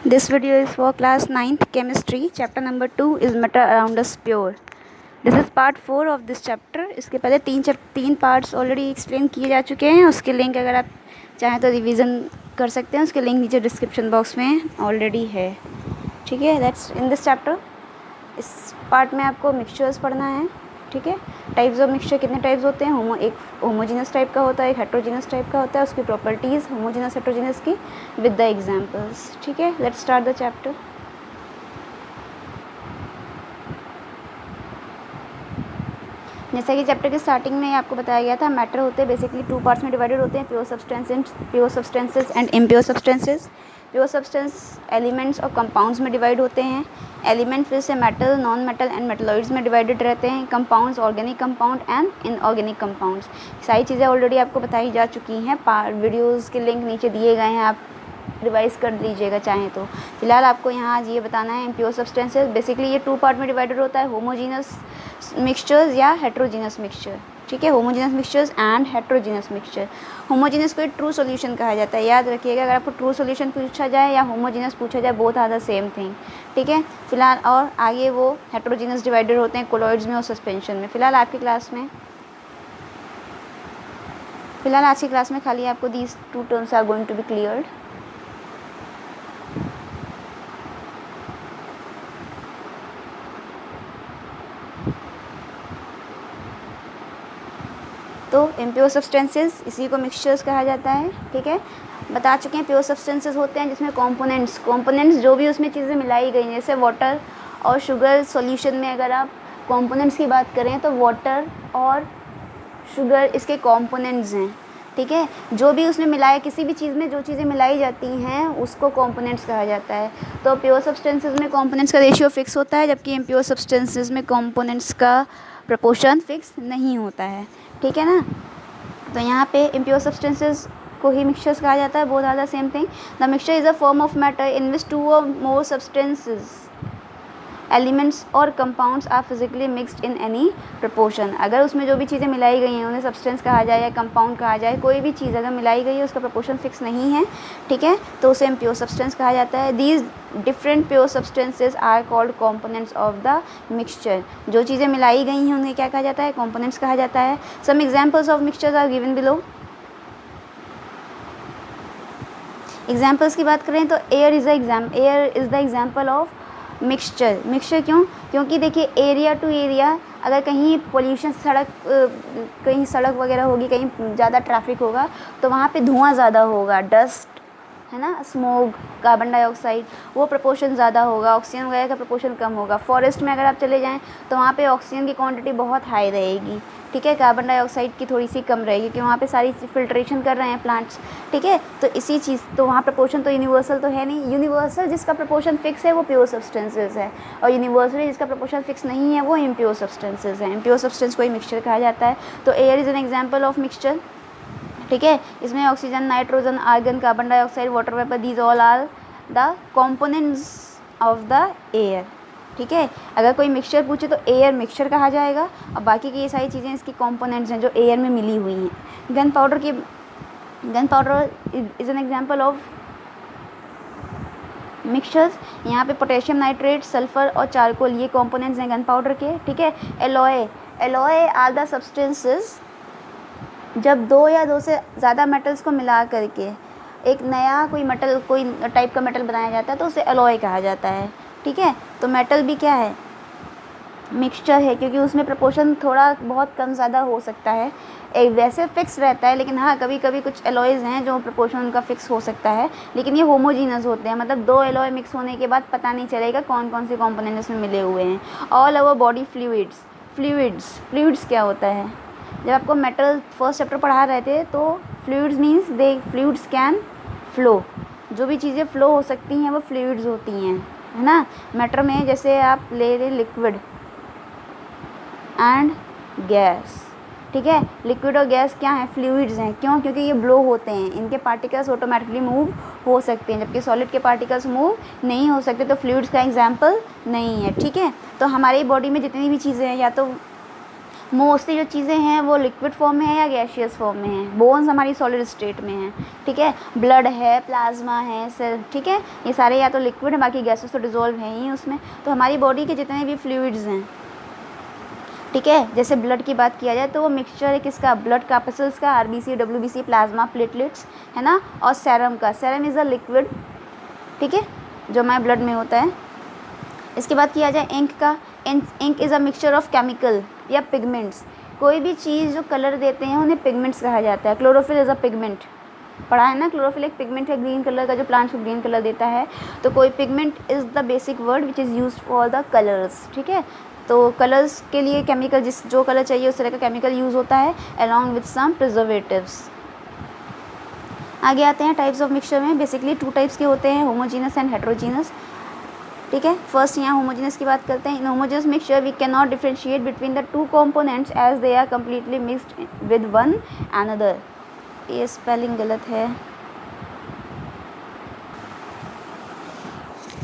This video is for class 9th chemistry. Chapter number 2 is matter around us pure. This is part 4 of this chapter. इसके पहले तीन parts already explain किए जा चुके हैं. उसके लिंक अगर आप चाहें तो रिवीजन कर सकते हैं. उसके लिंक नीचे डिस्क्रिप्शन बॉक्स में ऑलरेडी है. ठीक है. That's in this chapter. इस पार्ट में आपको मिक्सचर्स पढ़ना है. ठीक है. टाइप्स ऑफ मिक्सचर कितने टाइप्स होते हैं. एक होमोजीनस टाइप का होता है, एक हेट्रोजीनस टाइप का होता है. उसकी प्रॉपर्टीज़ होमोजीनस हेट्रोजीनस की विद द एग्जांपल्स. ठीक है. Let's start the chapter. जैसा कि चैप्टर के स्टार्टिंग में आपको बताया गया था, मैटर होते हैं बेसिकली टू पार्ट्स में डिवाइडेड होते हैं, pure substances and impure substances. Pure substance elements or compounds में डिवाइड होते हैं. एलिमेंट फिर से metal, non metal and metalloids में डिवाइडेड रहते हैं. Compounds organic compound and inorganic compounds. सारी चीज़ें ऑलरेडी आपको बताई जा चुकी हैं. वीडियोज़ के लिंक नीचे दिए गए हैं, आप रिवाइज कर लीजिएगा चाहें तो. फिलहाल आपको यहाँ आज ये बताना है इम्प्योर सब्सटेंसेस. बेसिकली ये टू पार्ट में डिवाइडेड होता है, होमोजीनस मिक्सचर्स या हेट्रोजीनस मिक्सचर. ठीक है. Homogeneous mixtures and heterogeneous mixture. Homogeneous को ट्रू सॉल्यूशन कहा जाता है. याद रखिएगा, अगर आपको ट्रू सॉल्यूशन पूछा जाए या होमोजीनस पूछा जाए, both are the same thing. ठीक है. फिलहाल और आगे वो हेट्रोजीनस डिवाइडेड होते हैं कोलॉइड्स में और सस्पेंशन में. फिलहाल आज की क्लास में खाली आपको these two terms are going to be cleared. तो इम्प्योर सब्सटेंसेस, इसी को मिक्सचर्स कहा जाता है. ठीक है. बता चुके हैं प्योर सब्सटेंसेस होते हैं जिसमें कंपोनेंट्स जो भी उसमें चीज़ें मिलाई गई हैं, जैसे वाटर और शुगर सॉल्यूशन में अगर आप कंपोनेंट्स की बात करें तो वाटर और शुगर इसके कंपोनेंट्स हैं. ठीक है. जो भी उसमें मिलाया, किसी भी चीज़ में जो चीज़ें मिलाई जाती हैं उसको कंपोनेंट्स कहा जाता है. तो प्योर सब्सटेंसेस में कंपोनेंट्स का रेशियो फिक्स होता है, जबकि इम्प्योर सब्सटेंसेस में कंपोनेंट्स का प्रपोर्शन फिक्स नहीं होता है. ठीक है ना. तो यहाँ पे इम्प्योर सब्सटेंसेस को ही मिक्सचर्स कहा जाता है. Both are the same thing. The mixture is a form of matter in which two or more substances elements or compounds are physically mixed in any proportion. अगर उसमें जो भी चीज़ें मिलाई गई हैं उन्हें सब्सटेंस कहा जाए या कंपाउंड कहा जाए, कोई भी चीज़ अगर मिलाई गई है उसका प्रपोर्शन फिक्स नहीं है, ठीक है, तो उसे इम्प्योर सब्सटेंस कहा जाता है. These different pure substances are called components of the mixture. जो चीज़ें मिलाई गई हैं उन्हें क्या कहा जाता है, कॉम्पोनेंट्स कहा जाता है. Some examples of mixtures are given below. Examples की बात करें तो air is the example of mixture. क्योंकि देखिए, एरिया टू एरिया, अगर कहीं पोल्यूशन कहीं सड़क वगैरह होगी, कहीं ज़्यादा ट्रैफिक होगा तो वहाँ पे धुआं ज़्यादा होगा, डस्ट है ना, स्मोक, कार्बन डाइऑक्साइड, वो प्रपोर्शन ज़्यादा होगा. ऑक्सीजन वगैरह का प्रपोर्शन कम होगा. फॉरेस्ट में अगर आप चले जाएँ तो वहाँ पे ऑक्सीजन की क्वांटिटी बहुत हाई रहेगी. ठीक है. कार्बन डाइऑक्साइड की थोड़ी सी कम रहेगी, क्योंकि वहाँ पे सारी फिल्ट्रेशन कर रहे हैं प्लांट्स. ठीक है. तो इसी चीज़, तो वहाँ प्रपोर्शन तो यूनिवर्सल तो है नहीं. यूनिवर्सल जिसका प्रपोर्शन फिक्स है वो प्योर सब्सटेंसेस है, और यूनिवर्सली जिसका प्रपोर्शन फिक्स नहीं है वो इम्प्योर सब्सटेंसेस है. इम्प्योर सब्सटेंस को ही मिक्सचर कहा जाता है. तो air is an example of mixture. ठीक है. इसमें oxygen, nitrogen, argon, carbon dioxide, water vapour, these all are the components of the air. ठीक है. अगर कोई मिक्सचर पूछे तो एयर मिक्सचर कहा जाएगा, और बाकी की ये सारी चीज़ें इसकी कंपोनेंट्स हैं जो एयर में मिली हुई हैं. Gun powder is an example of mixtures. यहाँ पे पोटेशियम नाइट्रेट, सल्फर और चारकोल, ये कंपोनेंट्स हैं गन पाउडर के. ठीक है. Alloy are the substances. जब दो या दो से ज़्यादा मेटल्स को मिला करके एक नया कोई टाइप का मेटल बनाया जाता है तो उसे एलॉय कहा जाता है. ठीक है. तो मेटल भी क्या है, मिक्सचर है, क्योंकि उसमें प्रपोर्शन थोड़ा बहुत कम ज़्यादा हो सकता है. एक वैसे फिक्स रहता है, लेकिन हाँ, कभी कभी कुछ एलॉयज़ हैं जो प्रपोर्शन उनका फिक्स हो सकता है, लेकिन ये होमोजीनस होते हैं. मतलब दो एलॉय मिक्स होने के बाद पता नहीं चलेगा कौन कौन से कॉम्पोनेंट इसमें मिले हुए हैं. ऑल अवर बॉडी फ्लूइड्स क्या होता है, जब आपको मेटल फर्स्ट चैप्टर पढ़ा रहे थे तो fluids means fluids can flow. जो भी चीज़ें फ्लो हो सकती हैं वो फ्लूइड्स होती हैं, है ना. मैटर में जैसे आप ले रहे लिक्विड एंड गैस. ठीक है. लिक्विड और गैस क्या है, फ्लूइड्स हैं. क्यों? क्योंकि ये ब्लो होते हैं, इनके पार्टिकल्स ऑटोमेटिकली मूव हो सकते हैं, जबकि सॉलिड के पार्टिकल्स मूव नहीं हो सकते. तो फ्लूइड्स का एग्जाम्पल नहीं है. ठीक है. तो हमारी बॉडी में जितनी भी चीज़ें हैं, या तो मोस्टली जो चीज़ें हैं वो लिक्विड फॉर्म में है या गैशियस फॉर्म में है। बोन्स हमारी सॉलिड स्टेट में है, ठीक है। ब्लड है, प्लाज्मा है, सेल, ठीक है, ये सारे या तो लिक्विड है, बाकी गैसेस तो डिजोल्व है ही उसमें। तो हमारी बॉडी के जितने भी फ्लूइड्स हैं, ठीक है, जैसे ब्लड की बात किया जाए तो वो मिक्सचर है किसका, ब्लड कार्पसल्स का, आरबीसी, डब्ल्यूबीसी, प्लाज्मा, प्लेटलेट्स, है ना, और सेरम का। सेरम इज़ अ लिक्विड, ठीक है, जो हमारे ब्लड में होता है। इसके बाद किया जाए इंक का। Ink is a mixture of chemical या पिगमेंट्स। कोई भी चीज़ जो कलर देते हैं उन्हें पिगमेंट्स कहा जाता है। क्लोरोफिल इज़ अ पिगमेंट, पढ़ा है ना, क्लोरोफिल एक पिगमेंट है ग्रीन कलर का जो प्लांट्स को ग्रीन कलर देता है। तो कोई pigment is the basic word which is used for the colours, ठीक है। तो कलर्स के लिए केमिकल, जिस जो कलर चाहिए उस तरह का केमिकल यूज़ होता है अलॉन्ग विथ सम प्रिजर्वेटिव्स। आगे आते हैं टाइप्स ऑफ मिक्सचर में। बेसिकली 2 टाइप्स के होते हैं, होमोजीनस एंड हेट्रोजीनस, ठीक है। फर्स्ट यहाँ होमोजीनस की बात करते हैं। In homogeneous mixture we can not differentiate between the 2 components as they are completely mixed with one another. ये स्पेलिंग गलत है,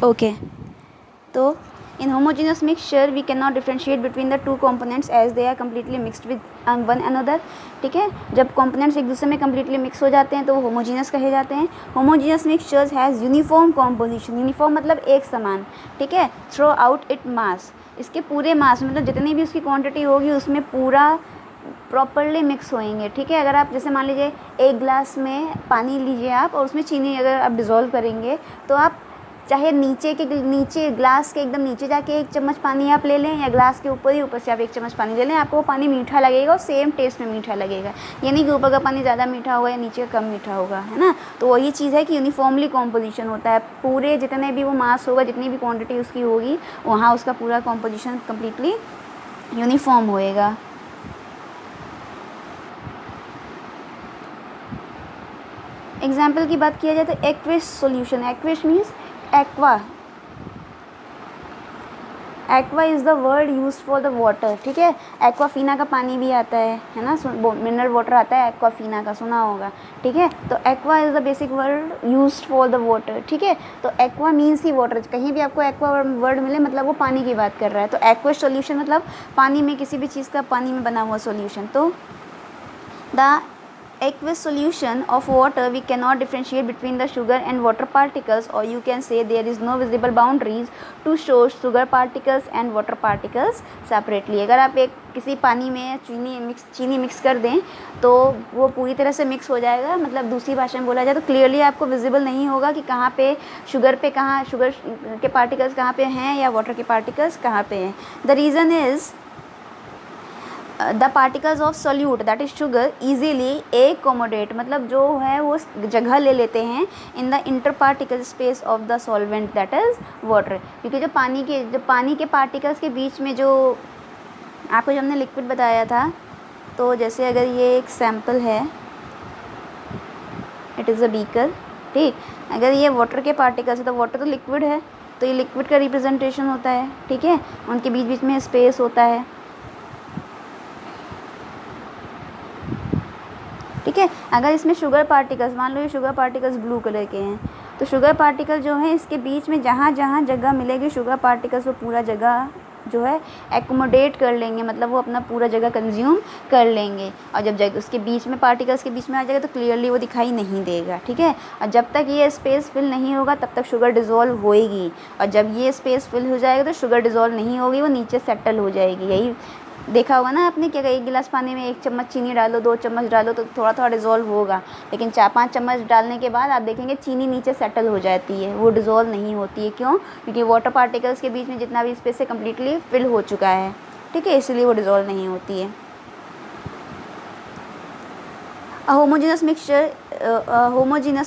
ओके। तो in homogeneous mixture we can not differentiate between the 2 components as they are completely mixed with one another, ठीक है। जब components एक दूसरे में कम्प्लीटली मिक्स हो जाते हैं तो वो होमोजीनस कहे जाते हैं। Homogeneous mixtures has uniform composition, uniform मतलब एक समान, ठीक है, थ्रू आउट इट मास, इसके पूरे मास मतलब जितनी भी उसकी क्वांटिटी होगी उसमें पूरा प्रॉपरली मिक्स होएंगे, ठीक है। अगर आप जैसे मान लीजिए एक ग्लास में पानी लीजिए आप और उसमें चीनी अगर आप डिज़ोल्व करेंगे तो आप चाहे नीचे ग्लास के एकदम नीचे जाके 1 चम्मच पानी आप ले लें या ग्लास के ऊपर ही ऊपर से आप 1 चम्मच पानी ले लें, आपको वो पानी मीठा लगेगा और सेम टेस्ट में मीठा लगेगा। यानी कि ऊपर का पानी ज़्यादा मीठा होगा या नीचे का कम मीठा होगा, है ना। तो वही चीज़ है कि यूनिफॉर्मली कॉम्पोजिशन होता है, पूरे जितने भी वो मास होगा, जितनी भी क्वान्टिटी उसकी होगी, वहाँ उसका पूरा कॉम्पोजिशन कम्प्लीटली यूनिफॉर्म होएगा। एग्जाम्पल की बात किया जाए तो aqueous solution. Aqueous means aqua. Aqua is the word use for the water, ठीक है। एक्वाफीना का पानी भी आता है ना, मिनरल वाटर आता है एक्वाफीना का, सुना होगा, ठीक है। तो aqua is the basic word use for the water, ठीक है। तो एक्वा मीन्स ही वाटर, कहीं भी आपको एक्वा वर्ड मिले मतलब वो पानी की बात कर रहा है। तो एक्वस सॉल्यूशन मतलब पानी में, किसी भी चीज़ का पानी में बना हुआ सॉल्यूशन। तो the aqueous solution of water we cannot differentiate between the sugar and water particles, or you can say there is no visible boundaries to show sugar particles and water particles separately। अगर आप एक किसी पानी में चीनी mix कर दें तो वो पूरी तरह से मिक्स हो जाएगा, मतलब दूसरी भाषा में बोला जाए तो क्लियरली आपको विजिबल नहीं होगा कि कहाँ पे शुगर के पार्टिकल्स कहाँ पे हैं या वाटर के पार्टिकल्स कहाँ पे हैं। The reason is the particles of solute that is sugar easily accommodate, मतलब जो है वो जगह ले लेते हैं in the inter particle space of the solvent that is water. क्योंकि जो पानी के पार्टिकल्स के बीच में जो आपको जो हमने लिक्विड बताया था, तो जैसे अगर ये एक सैम्पल है, इट इज़ अ बीकर, ठीक। अगर ये वाटर के पार्टिकल्स है तो वाटर तो लिक्विड है, तो ये लिक्विड का रिप्रेजेंटेशन होता है, ठीक है। उनके बीच बीच में स्पेस होता है, ठीक है। अगर इसमें शुगर पार्टिकल्स, मान लो ये शुगर पार्टिकल्स ब्लू कलर के हैं, तो शुगर पार्टिकल जो है इसके बीच में जहाँ जहाँ जगह मिलेगी शुगर पार्टिकल्स वो पूरा जगह जो है एकोमोडेट कर लेंगे, मतलब वो अपना पूरा जगह कंज्यूम कर लेंगे। और जब उसके बीच में पार्टिकल्स के बीच में आ जाएगा तो क्लियरली वो दिखाई नहीं देगा, ठीक है। और जब तक ये स्पेस फिल नहीं होगा तब तक शुगर डिज़ोल्व होएगी, और जब ये स्पेस फिल हो जाएगा तो शुगर डिज़ोल्व नहीं होगी, वो नीचे सेटल हो जाएगी। यही देखा होगा ना आपने, क्या एक गिलास पानी में 1 चम्मच चीनी डालो, 2 चम्मच डालो तो थोड़ा थोड़ा डिज़ोल्व होगा, लेकिन 4-5 चम्मच डालने के बाद आप देखेंगे चीनी नीचे सेटल हो जाती है, वो डिज़ोल्व नहीं होती है। क्यों? क्योंकि वाटर पार्टिकल्स के बीच में जितना भी स्पेस है कम्प्लीटली फिल हो चुका है, ठीक है, इसलिए वो डिज़ोल्व नहीं होती है। Homogeneous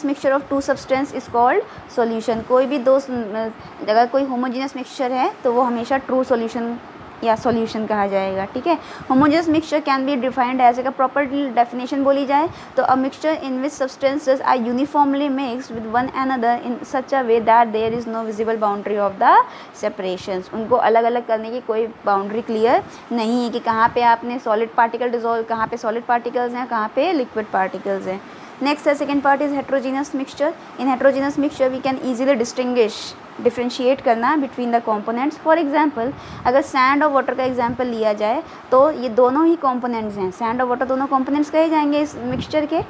mixture of 2 substance is called solution. कोई भी अगर कोई होमोजीनस मिक्सचर है तो वो हमेशा ट्रू सॉल्यूशन या सॉल्यूशन कहा जाएगा, ठीक है। Homogeneous mixture can be defined as, अगर प्रॉपर डेफिनेशन बोली जाए तो a mixture in which substances are uniformly mixed with one another in such a way that there is no visible boundary of the separations. उनको अलग अलग करने की कोई बाउंड्री क्लियर नहीं है कि कहाँ पे आपने सॉलिड पार्टिकल डिजोल्व, कहाँ पे सॉलिड पार्टिकल्स हैं, कहाँ पे लिक्विड पार्टिकल्स हैं। नेक्स्ट है second part is heterogeneous mixture. In heterogeneous mixture we can easily distinguish differentiate करना between the components. For example अगर सैंड और वाटर का एग्जांपल लिया जाए तो ये दोनों ही कंपोनेंट्स हैं, सैंड और वाटर दोनों कंपोनेंट्स कहे जाएंगे इस मिक्सचर के।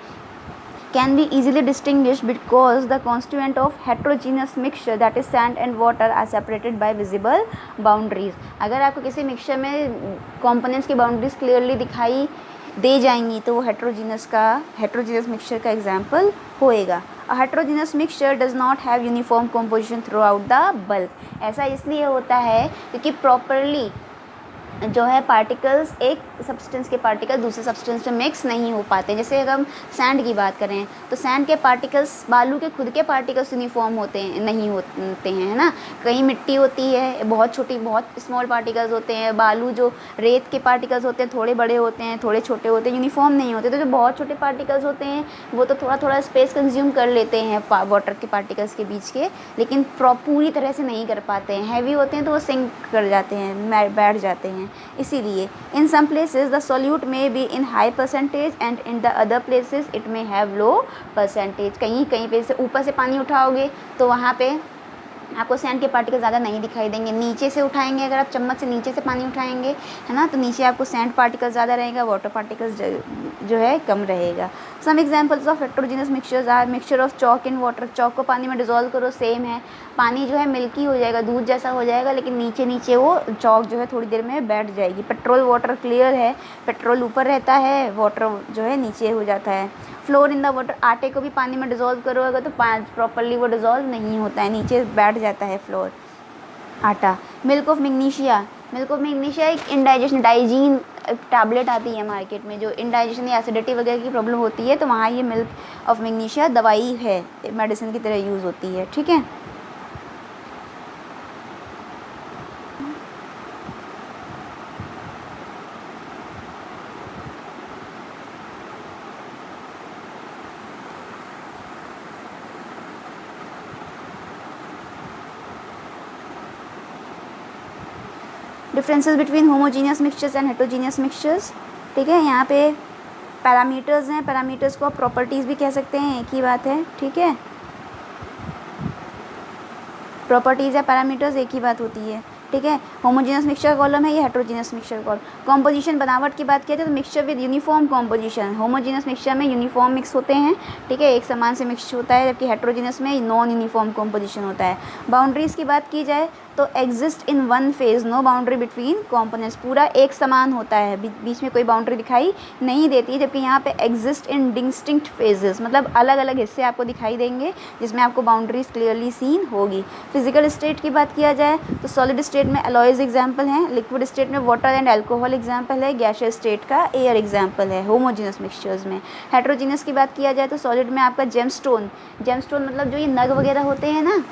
can be easily distinguished because the constituent of heterogeneous mixture that is sand and water are separated by visible boundaries। अगर आपको किसी मिक्सचर में कंपोनेंट्स की बाउंड्रीज क्लियरली दिखाई दे जाएंगी तो वो हेट्रोजीनियस मिक्सचर का एग्जाम्पल होएगा। A heterogeneous mixture does not have uniform composition throughout the bulk। ऐसा इसलिए होता है क्योंकि प्रॉपरली जो है पार्टिकल्स, एक सब्सटेंस के पार्टिकल दूसरे सब्सटेंस में मिक्स नहीं हो पाते। जैसे अगर हम सैंड की बात करें तो सैंड के पार्टिकल्स बालू के खुद के पार्टिकल्स यूनिफॉर्म नहीं होते हैं, है ना। कहीं मिट्टी होती है बहुत छोटी, बहुत स्मॉल पार्टिकल्स होते हैं। बालू जो रेत के पार्टिकल्स होते हैं थोड़े बड़े होते हैं, थोड़े छोटे होते हैं, यूनिफॉर्म नहीं होते। तो जो बहुत छोटे पार्टिकल्स होते हैं वो तो थोड़ा थोड़ा स्पेस कंज्यूम कर लेते हैं वाटर के पार्टिकल्स के बीच के, लेकिन पूरी तरह से नहीं कर पाते हैं। हैवी होते हैं तो वो सिंक कर जाते हैं, बैठ जाते हैं। इसीलिए इन सम प्लेसेस द सॉल्यूट में be in high percentage and in the other places it में हैव लो परसेंटेज। कहीं कहीं पे से ऊपर से पानी उठाओगे तो वहाँ पे आपको सैंड के पार्टिकल ज़्यादा नहीं दिखाई देंगे। नीचे से उठाएंगे, अगर आप चम्मच से नीचे से पानी उठाएंगे, है ना, तो नीचे आपको सैंड पार्टिकल ज़्यादा रहेगा, वाटर पार्टिकल्स जो है कम रहेगा। Some examples of heterogeneous mixtures are mixture of chalk in water. Chalk को पानी में डिजोल्व करो, सेम है, पानी जो है मिल्की हो जाएगा, दूध जैसा हो जाएगा, लेकिन नीचे नीचे वो चॉक जो है थोड़ी देर में बैठ जाएगी। पेट्रोल वाटर क्लियर है, पेट्रोल ऊपर रहता है, वाटर जो है नीचे हो जाता है। फ्लोर इन द वाटर, आटे को भी पानी में डिज़ोल्व करोगे तो प्रॉपरली वो डिज़ोल्व नहीं होता है, नीचे बैठ जाता है फ्लोर आटा। Milk of magnesia, milk of magnesia एक इंडाइजेशन डाइजीन टैबलेट आती है मार्केट में, जो इंडाइजेशन या एसिडिटी वगैरह की प्रॉब्लम होती है तो वहाँ ये मिल्क ऑफ मैग्नीशिया दवाई है, मेडिसिन की तरह यूज़ होती है। ठीक है, differences between homogeneous mixtures and heterogeneous mixtures. ठीक है, यहाँ पे पैरामीटर्स हैं, पैरामीटर्स को आप प्रॉपर्टीज़ भी कह सकते हैं, एक ही बात है। ठीक है, प्रॉपर्टीज़ या पैरामीटर्स एक ही बात होती है। ठीक है, होमोजीनियस मिक्सचर कॉलम है, ये हेट्रोजीनियस मिक्सचर कॉलम। कॉम्पोजिशन बनावट की बात किया जाए तो mixture with uniform composition, homogeneous mixture में यूनिफॉर्म मिक्स होते हैं। ठीक है, एक समान से मिक्स होता है, जबकि हेट्रोजीनियस में नॉन यूनिफॉर्म कॉम्पोजिशन होता है। बाउंड्रीज़ की बात की जाए तो exist in one phase, no boundary between components, पूरा एक समान होता है, बीच में कोई बाउंड्री दिखाई नहीं देती, जबकि यहाँ पे एग्जिस्ट इन डिस्टिंक्ट फेजेस, मतलब अलग अलग हिस्से आपको दिखाई देंगे जिसमें आपको बाउंड्रीज क्लियरली सीन होगी। फिजिकल स्टेट की बात किया जाए तो सॉलिड स्टेट में एलॉयज एग्जाम्पल हैं, लिक्विड स्टेट में वाटर एंड एल्कोहल एग्जाम्पल है, गैसियस स्टेट का एयर एग्जाम्पल है होमोजीनियस मिक्सचर्स में। हेट्रोजीनियस की बात किया जाए तो सॉलिड में आपका जेमस्टोन मतलब जो ये नग वगैरह होते हैं ना,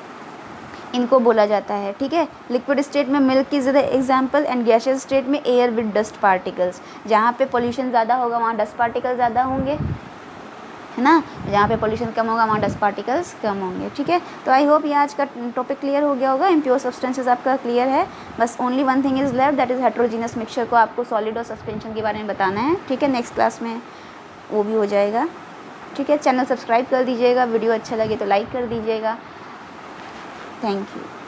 इनको बोला जाता है। ठीक है, लिक्विड स्टेट में मिल्क की ज़्यादा एग्जाम्पल एंड गैसियस स्टेट में एयर विद डस्ट पार्टिकल्स, जहाँ पे पोल्यूशन ज़्यादा होगा वहाँ डस्ट पार्टिकल ज़्यादा होंगे, है ना, जहाँ पे पोल्यूशन कम होगा वहाँ डस्ट पार्टिकल्स कम होंगे। ठीक है, तो आई होप ये आज का टॉपिक क्लियर हो गया होगा। इम्प्योर सब्सटेंसेस आपका क्लियर है, बस only one thing is left, that is heterogeneous mixture को आपको सॉलिड और सस्पेंशन के बारे में बताना है। ठीक है, नेक्स्ट क्लास में वो भी हो जाएगा। ठीक है, चैनल सब्सक्राइब कर दीजिएगा, वीडियो अच्छा लगे तो लाइक कर दीजिएगा। Thank you.